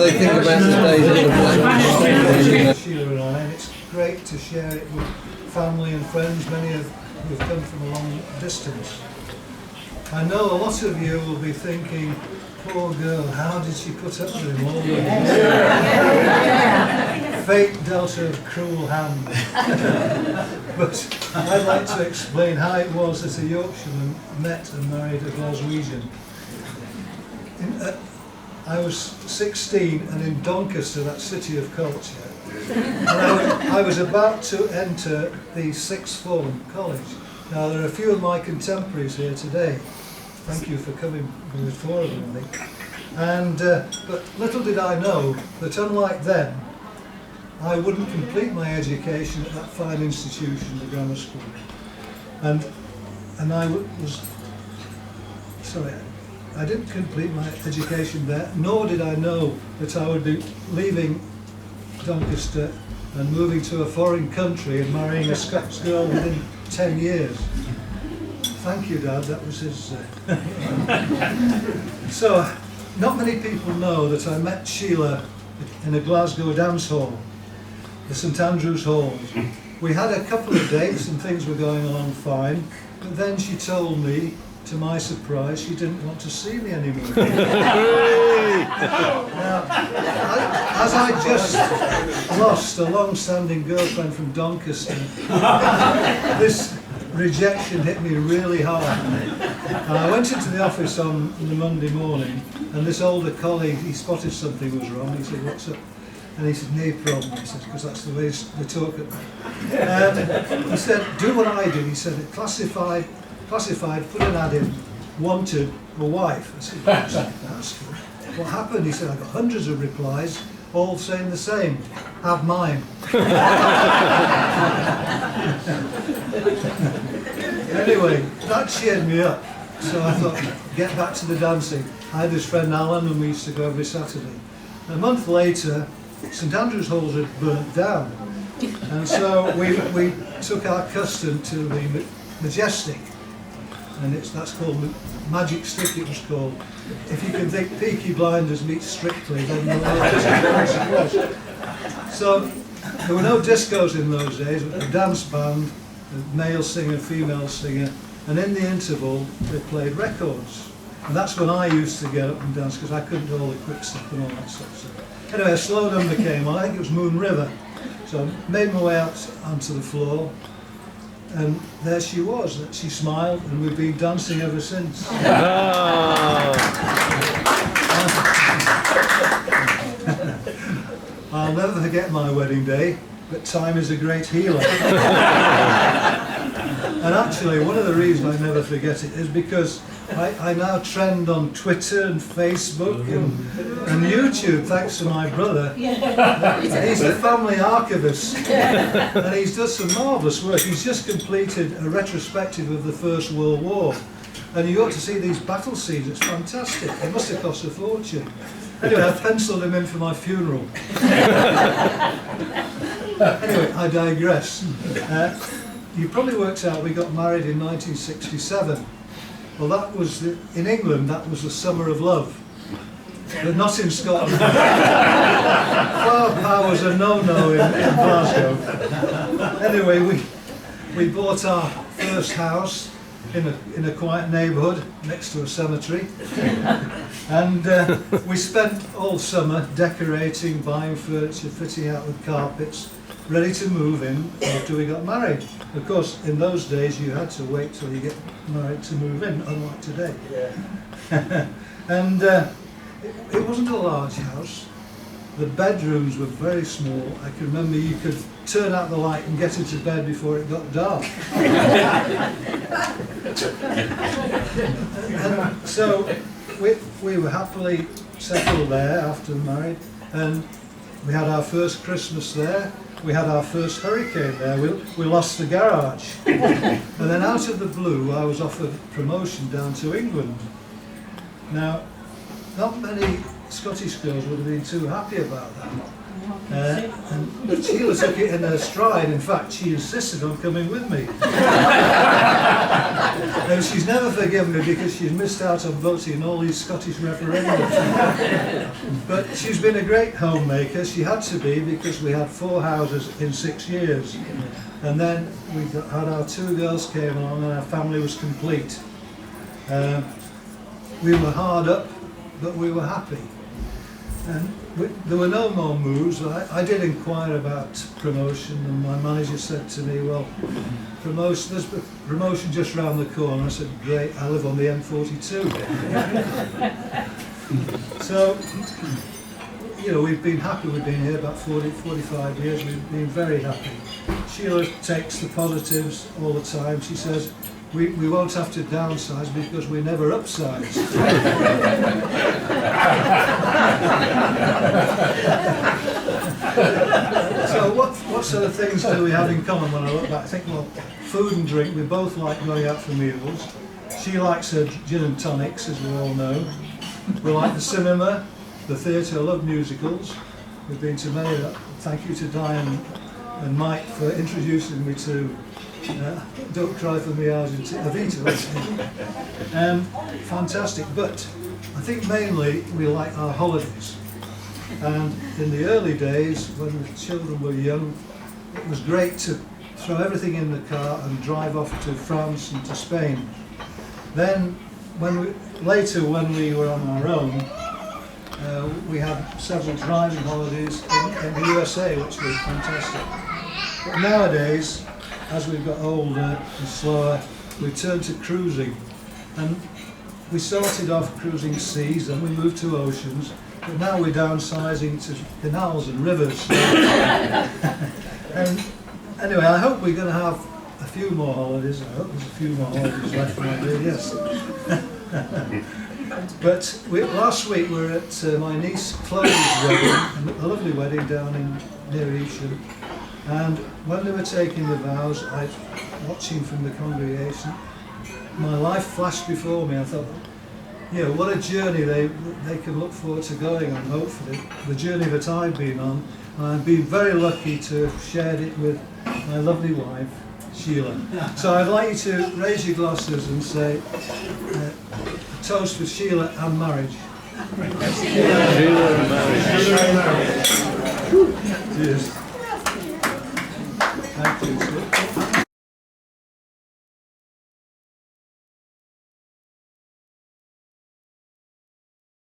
they think about the days of the black. Sheila and I, and it's great to share it with family and friends, many of who've come from a long distance. I know a lot of you will be thinking, poor girl, how did she put up with him all the years? Fate dealt her a cruel hand. But I'd like to explain how it was that a Yorkshireman met and married a Glaswegian. I was 16 and in Doncaster, that city of culture, and I was about to enter the sixth form college. Now there are a few of my contemporaries here today. Thank you for coming, with four of them I think. And, but little did I know that unlike them, I wouldn't complete my education at that fine institution, the grammar school. And I didn't complete my education there, nor did I know that I would be leaving Doncaster and moving to a foreign country and marrying a Scots girl within 10 years. Thank you, Dad, that was his... So, not many people know that I met Sheila in a Glasgow dance hall, the St Andrew's Halls. We had a couple of dates and things were going along fine, but then she told me, to my surprise, she didn't want to see me anymore. Now, as I just lost a long-standing girlfriend from Doncaster, this rejection hit me really hard. And I went into the office on the Monday morning, and this older colleague, he spotted something was wrong. He said, "What's up?" And he said, "No problem," he said, because that's the way they talk at me. He said, "Do what I did." He said, classified, put an ad in, wanted a wife. I said, "That's good." What happened? He said, "I got hundreds of replies, all saying the same. Have mine." Anyway, that cheered me up. So I thought, get back to the dancing. I had this friend Alan, and we used to go every Saturday. A month later, St Andrew's Halls had burnt down, and so we took our custom to the Majestic, and that's called Magic Stick. It was called. If you can think Peaky Blinders meets Strictly, then you'll know what it was. So there were no discos in those days, but a dance band, a male singer, female singer, and in the interval they played records. And that's when I used to get up and dance, because I couldn't do all the quick stuff and all that stuff. So anyway, a slow number came on. I think it was Moon River. So I made my way out onto the floor, and there she was. She smiled, and we've been dancing ever since. I'll never forget my wedding day, but time is a great healer. And actually, one of the reasons I never forget it is because I now trend on Twitter and Facebook and YouTube, thanks to my brother. He's a family archivist, and he's done some marvellous work. He's just completed a retrospective of the First World War, and you ought to see these battle scenes. It's fantastic. It must have cost a fortune. Anyway, I penciled him in for my funeral. Anyway, I digress. You probably worked out we got married in 1967. Well, that was, in England, that was the summer of love, but not in Scotland. Flower power was a no-no in Glasgow. Anyway, we bought our first house in a quiet neighbourhood next to a cemetery, and we spent all summer decorating, buying furniture, fitting out with carpets, ready to move in after we got married. Of course, in those days you had to wait till you get married to move in, unlike today. Yeah. And it wasn't a large house. The bedrooms were very small. I can remember you could turn out the light and get into bed before it got dark. And so we were happily settled there after married, and we had our first Christmas there. We had our first hurricane there. We lost the garage. And then out of the blue, I was offered promotion down to England. Now, not many Scottish girls would have been too happy about that. But Sheila took it in her stride. In fact, she insisted on coming with me. And she's never forgiven me because she's missed out on voting in all these Scottish referendums. But she's been a great homemaker. She had to be, because we had 4 houses in 6 years. And then we had our 2 girls came along and our family was complete. We were hard up, but we were happy. And there were no more moves. I did inquire about promotion, and my manager said to me, well, there's promotion just round the corner. I said, great, I live on the M42. So, you know, we've been happy. We've been here about 45 years. We've been very happy. Sheila takes the positives all the time. She says, we won't have to downsize because we never upsize. So what sort of things do we have in common when I look back? I think, well, food and drink. We both like going out for meals. She likes her gin and tonics, as we all know. We like the cinema, the theatre. I love musicals. We've been to many. Thank you to Diane and Mike for introducing me to Don't Cry for Me Argentina. Fantastic, but I think mainly we like our holidays. And in the early days, when the children were young, it was great to throw everything in the car and drive off to France and to Spain. Then, later when we were on our own, we had several driving holidays in the USA, which was fantastic. But nowadays, as we've got older and slower, we turned to cruising. And we started off cruising seas, and we moved to oceans, but now we're downsizing to canals and rivers. And anyway, I hope we're going to have a few more holidays. I hope there's a few more holidays left, my dear, yes. But last week we were at my niece Chloe's wedding, a lovely wedding down near Evesham. And when they were taking the vows, watching from the congregation, my life flashed before me. I thought, you know, what a journey they can look forward to going on, hopefully. The journey that I've been on. And I've been very lucky to have shared it with my lovely wife, Sheila. So I'd like you to raise your glasses and say, a toast for Sheila and marriage. Sheila and marriage. Cheers.